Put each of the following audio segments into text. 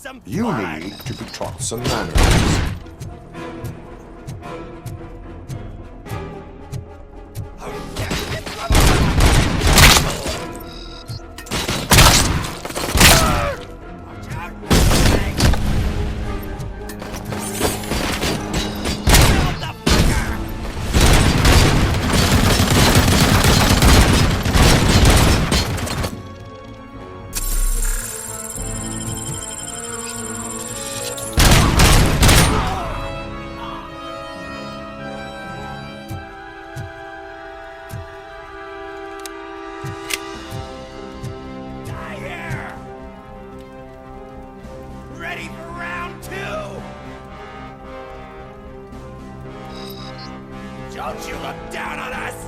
some You fun. need to be taught some manners. Ready for round 2? Don't you look down on us!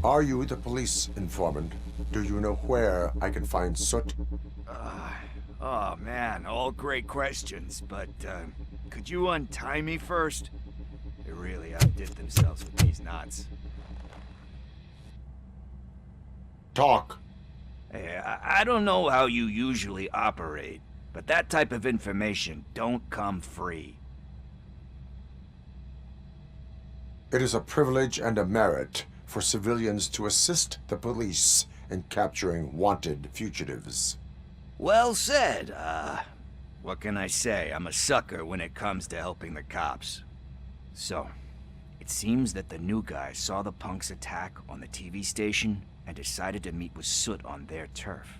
Are you the police informant? Do you know where I can find Soot? Oh man, all great questions, but could you untie me first? They really outdid themselves with these knots. Talk. Hey, I don't know how you usually operate, but that type of information don't come free. It is a privilege and a merit for civilians to assist the police in capturing wanted fugitives. Well said. What can I say? I'm a sucker when it comes to helping the cops. So, it seems that the new guy saw the punks' attack on the TV station and decided to meet with Soot on their turf.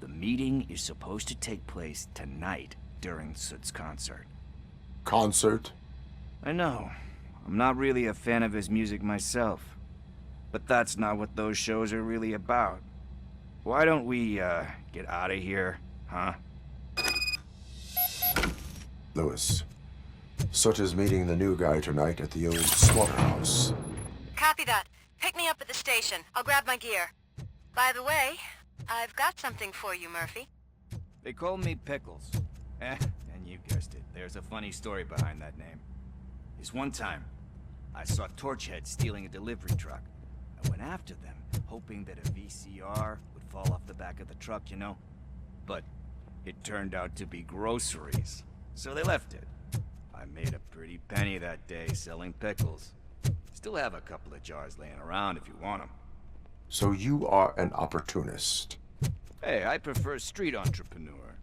The meeting is supposed to take place tonight during Soot's concert. Concert? I know. I'm not really a fan of his music myself. But that's not what those shows are really about. Why don't we, get out of here, huh? Lewis. Soot is meeting the new guy tonight at the old slaughterhouse. Copy that. Pick me up at the station. I'll grab my gear. By the way, I've got something for you, Murphy. They call me Pickles. And you guessed it, there's a funny story behind that name. This one time, I saw Torchhead stealing a delivery truck. I went after them, hoping that a VCR would fall off the back of the truck, you know? But it turned out to be groceries, so they left it. I made a pretty penny that day selling pickles. Still have a couple of jars laying around if you want them. So you are an opportunist. Hey, I prefer street entrepreneur.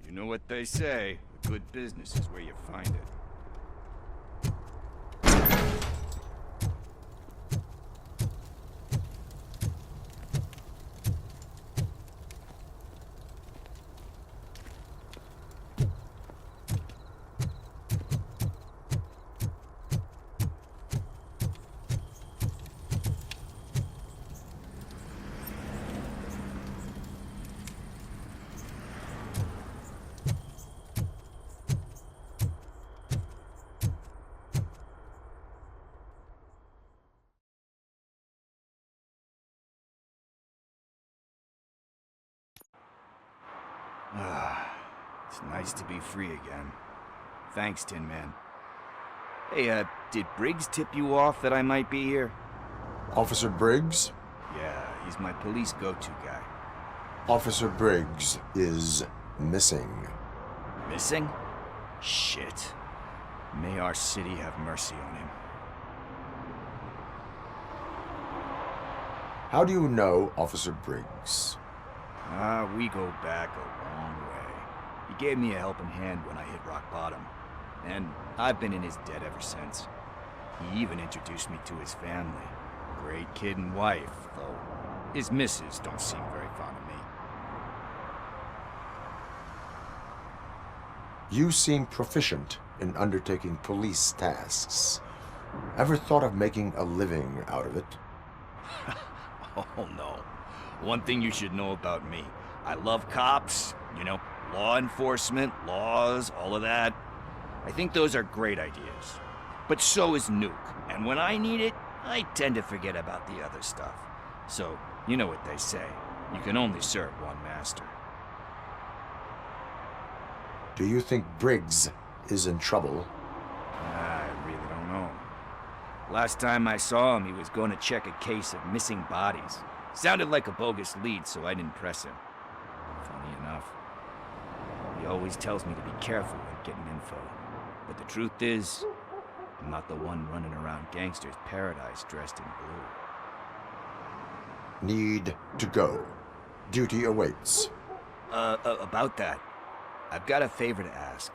You know what they say, a good business is where you find it. It's nice to be free again. Thanks, Tin Man. Hey, did Briggs tip you off that I might be here? Officer Briggs? Yeah, he's my police go-to guy. Officer Briggs is missing. Missing? Shit. May our city have mercy on him. How do you know Officer Briggs? We go back a long way. He gave me a helping hand when I hit rock bottom, and I've been in his debt ever since. He even introduced me to his family. Great kid and wife, though his missus don't seem very fond of me. You seem proficient in undertaking police tasks. Ever thought of making a living out of it? Oh no. One thing you should know about me. I love cops, you know, law enforcement, laws, all of that. I think those are great ideas. But so is Nuke, and when I need it, I tend to forget about the other stuff. So, you know what they say. You can only serve one master. Do you think Briggs is in trouble? I really don't know. Last time I saw him, he was going to check a case of missing bodies. Sounded like a bogus lead, so I didn't press him. Funny enough. He always tells me to be careful when getting info. But the truth is, I'm not the one running around gangsters' paradise dressed in blue. Need to go. Duty awaits. About that, I've got a favor to ask.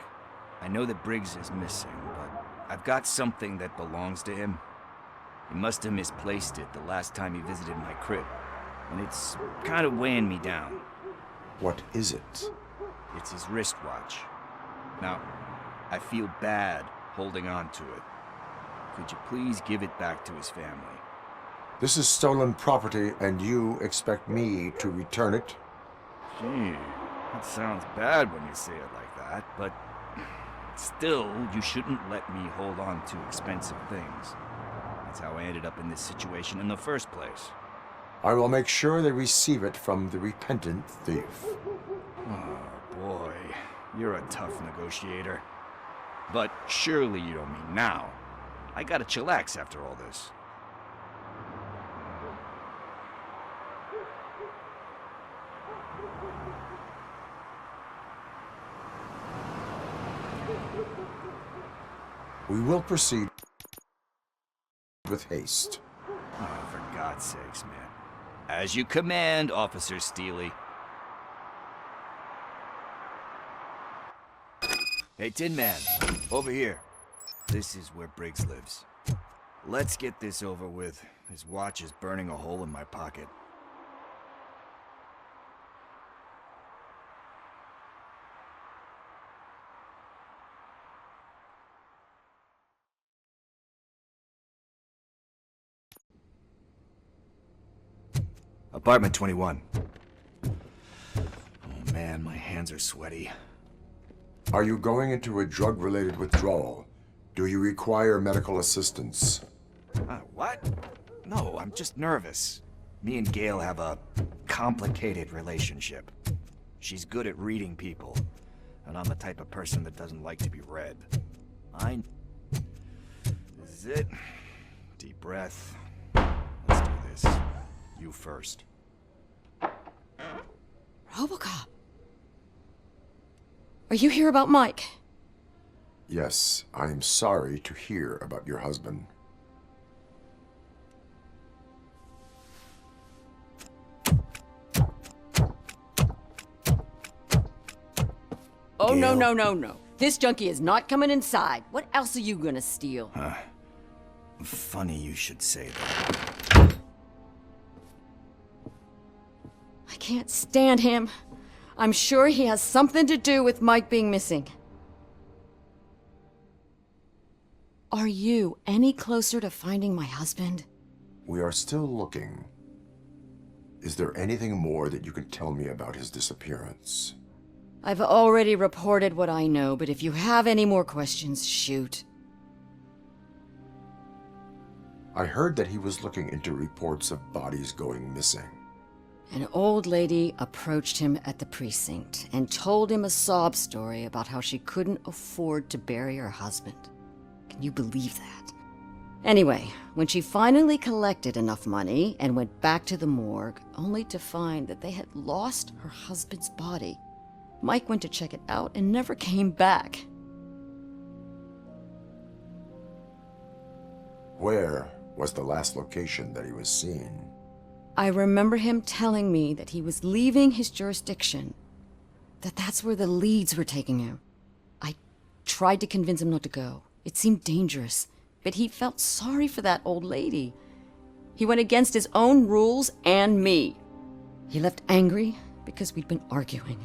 I know that Briggs is missing, but I've got something that belongs to him. He must have misplaced it the last time he visited my crib, and it's kind of weighing me down. What is it? It's his wristwatch. Now, I feel bad holding on to it. Could you please give it back to his family? This is stolen property, and you expect me to return it? Gee, that sounds bad when you say it like that, but still, you shouldn't let me hold on to expensive things. That's how I ended up in this situation in the first place. I will make sure they receive it from the repentant thief. Oh, boy. You're a tough negotiator. But surely you don't mean now. I gotta chillax after all this. We will proceed with haste. Oh, for God's sakes, man. As you command, Officer Steely. Hey, Tin Man, over here. This is where Briggs lives. Let's get this over with. His watch is burning a hole in my pocket. Apartment 21. Oh man, my hands are sweaty. Are you going into a drug-related withdrawal? Do you require medical assistance? What? No, I'm just nervous. Me and Gail have a complicated relationship. She's good at reading people, and I'm the type of person that doesn't like to be read. This is it. Deep breath. Let's do this. You first. RoboCop. Are you here about Mike? Yes, I am sorry to hear about your husband. Oh, Gail. no. This junkie is not coming inside. What else are you gonna steal? Funny you should say that. I can't stand him. I'm sure he has something to do with Mike being missing. Are you any closer to finding my husband? We are still looking. Is there anything more that you can tell me about his disappearance? I've already reported what I know, but if you have any more questions, shoot. I heard that he was looking into reports of bodies going missing. An old lady approached him at the precinct and told him a sob story about how she couldn't afford to bury her husband. Can you believe that? Anyway, when she finally collected enough money and went back to the morgue, only to find that they had lost her husband's body, Mike went to check it out and never came back. Where was the last location that he was seen? I remember him telling me that he was leaving his jurisdiction, that's where the leads were taking him. I tried to convince him not to go. It seemed dangerous, but he felt sorry for that old lady. He went against his own rules and me. He left angry because we'd been arguing.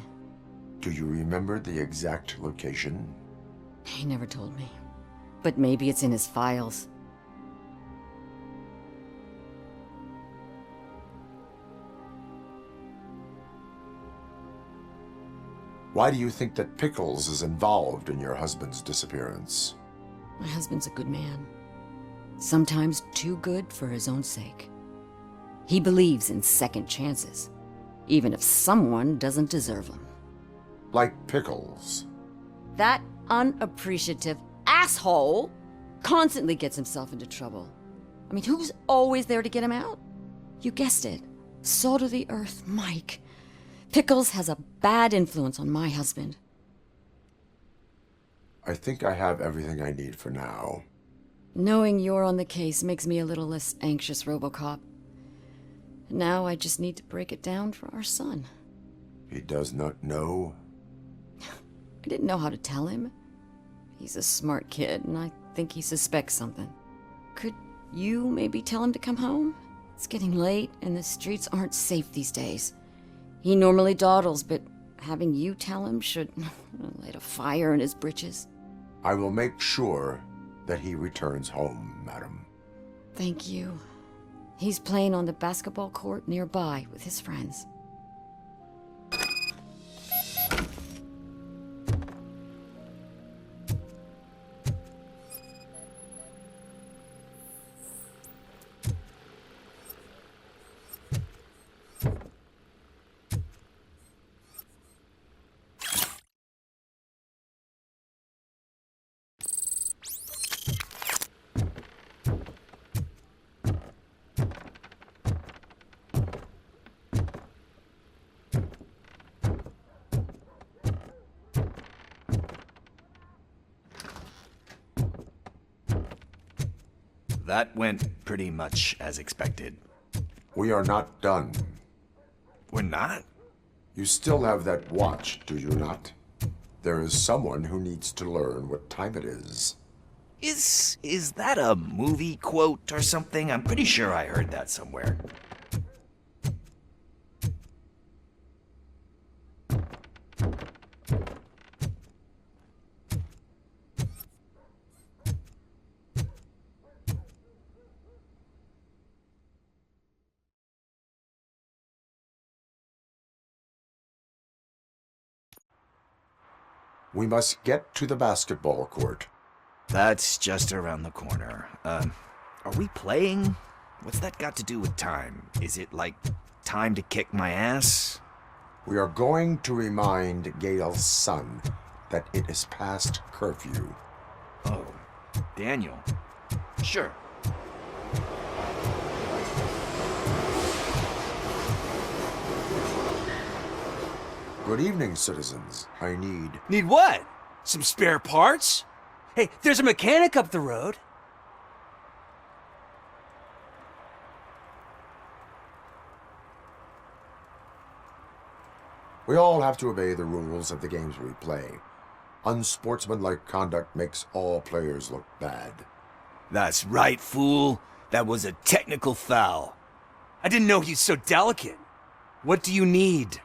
Do you remember the exact location? He never told me, but maybe it's in his files. Why do you think that Pickles is involved in your husband's disappearance? My husband's a good man. Sometimes too good for his own sake. He believes in second chances, even if someone doesn't deserve them. Like Pickles. That unappreciative asshole constantly gets himself into trouble. I mean, who's always there to get him out? You guessed it. Salt of the earth, Mike. Pickles has a bad influence on my husband. I think I have everything I need for now. Knowing you're on the case makes me a little less anxious, RoboCop. Now I just need to break it down for our son. He does not know? I didn't know how to tell him. He's a smart kid, and I think he suspects something. Could you maybe tell him to come home? It's getting late, and the streets aren't safe these days. He normally dawdles, but having you tell him should light a fire in his britches. I will make sure that he returns home, madam. Thank you. He's playing on the basketball court nearby with his friends. That went pretty much as expected. We are not done. We're not? You still have that watch, do you not? There is someone who needs to learn what time it is. Is that a movie quote or something? I'm pretty sure I heard that somewhere. We must get to the basketball court. That's just around the corner. Are we playing? What's that got to do with time? Is it like time to kick my ass? We are going to remind Gail's son that it is past curfew. Oh, Daniel. Sure. Good evening, citizens. I need... Need what? Some spare parts? Hey, there's a mechanic up the road. We all have to obey the rules of the games we play. Unsportsmanlike conduct makes all players look bad. That's right, fool. That was a technical foul. I didn't know he's so delicate. What do you need?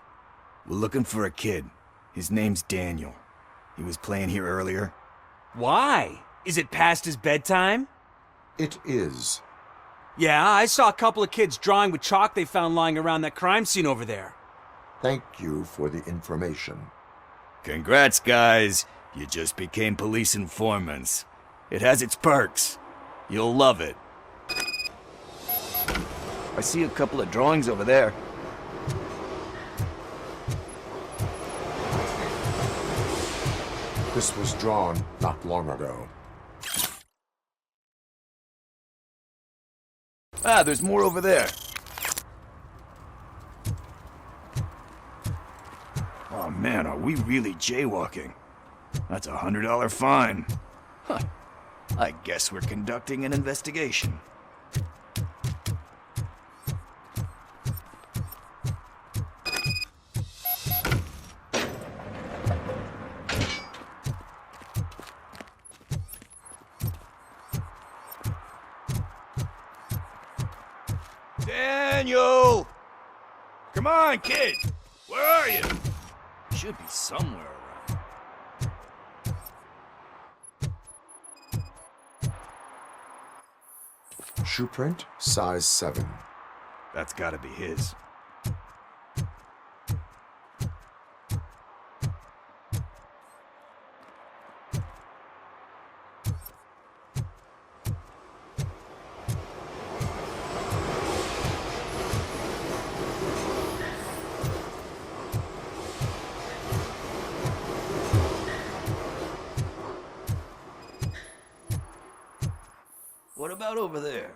We're looking for a kid. His name's Daniel. He was playing here earlier. Why? Is it past his bedtime? It is. Yeah, I saw a couple of kids drawing with chalk they found lying around that crime scene over there. Thank you for the information. Congrats, guys. You just became police informants. It has its perks. You'll love it. I see a couple of drawings over there. This was drawn not long ago. Ah, there's more over there. Oh man, are we really jaywalking? That's a $100 fine. Huh. I guess we're conducting an investigation. Daniel! Come on, kid! Where are you? Should be somewhere around. Shoe print, size 7. That's gotta be his. What about over there?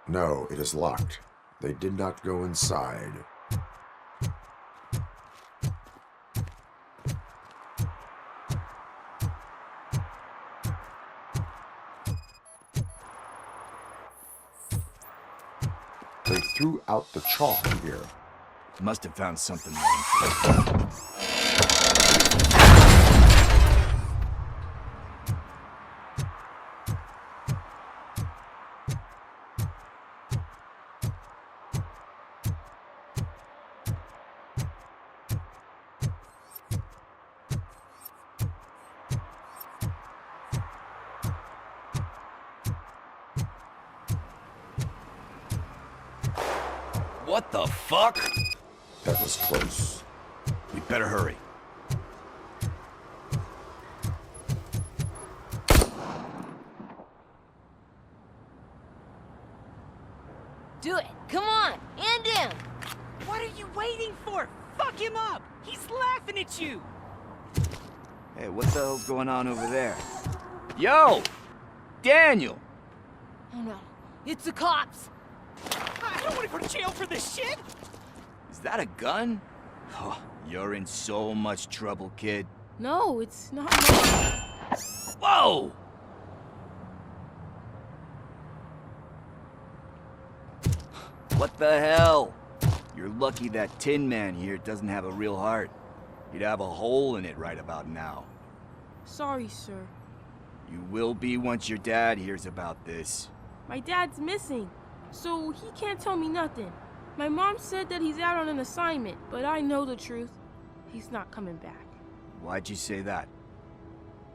No, it is locked. They did not go inside. They threw out the chalk here. Must have found something wrong. What the fuck? That was close. We better hurry. Do it. Come on. And down. What are you waiting for? Fuck him up! He's laughing at you! Hey, what the hell's going on over there? Yo! Daniel! Oh no. It's the cops. I don't want to go to jail for this shit! Is that a gun? Oh, you're in so much trouble, kid. No, it's not. Whoa! What the hell? You're lucky that Tin Man here doesn't have a real heart. He'd have a hole in it right about now. Sorry, sir. You will be once your dad hears about this. My dad's missing, so he can't tell me nothing. My mom said that he's out on an assignment, but I know the truth. He's not coming back. Why'd you say that?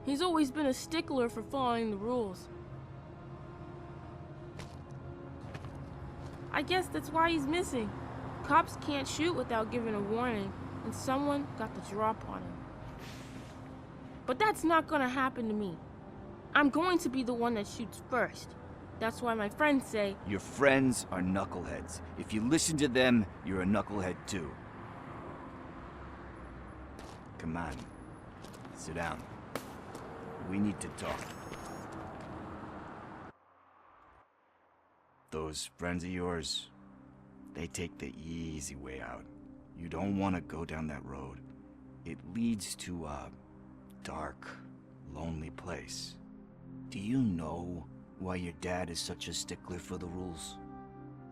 He's always been a stickler for following the rules. I guess that's why he's missing. Cops can't shoot without giving a warning, and someone got the drop on him. But that's not gonna happen to me. I'm going to be the one that shoots first. That's why my friends say... Your friends are knuckleheads. If you listen to them, you're a knucklehead too. Come on. Sit down. We need to talk. Those friends of yours, they take the easy way out. You don't want to go down that road. It leads to a dark, lonely place. Do you know why your dad is such a stickler for the rules?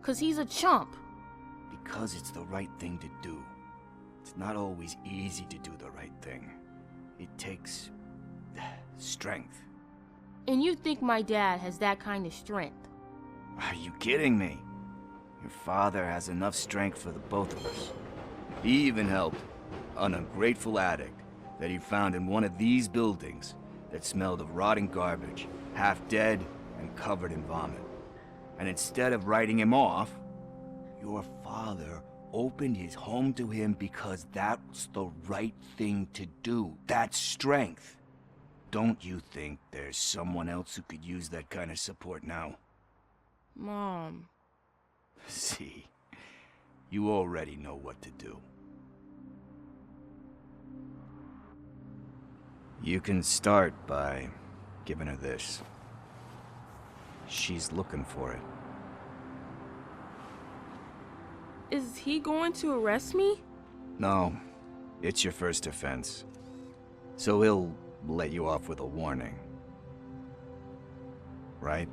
'Cause he's a chump. Because it's the right thing to do. It's not always easy to do the right thing. It takes strength. And you think my dad has that kind of strength? Are you kidding me? Your father has enough strength for the both of us. He even helped an ungrateful addict that he found in one of these buildings that smelled of rotting garbage, half dead and covered in vomit. And instead of writing him off, your father opened his home to him because that's the right thing to do. That's strength. Don't you think there's someone else who could use that kind of support now? Mom. See, you already know what to do. You can start by giving her this. She's looking for it. Is he going to arrest me? No, it's your first offense. So he'll let you off with a warning. Right?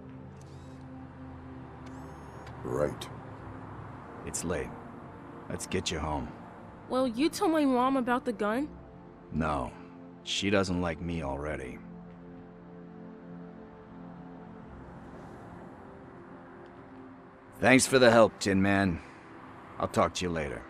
Right. It's late. Let's get you home. Well, you told my mom about the gun? No, she doesn't like me already. Thanks for the help, Tin Man. I'll talk to you later.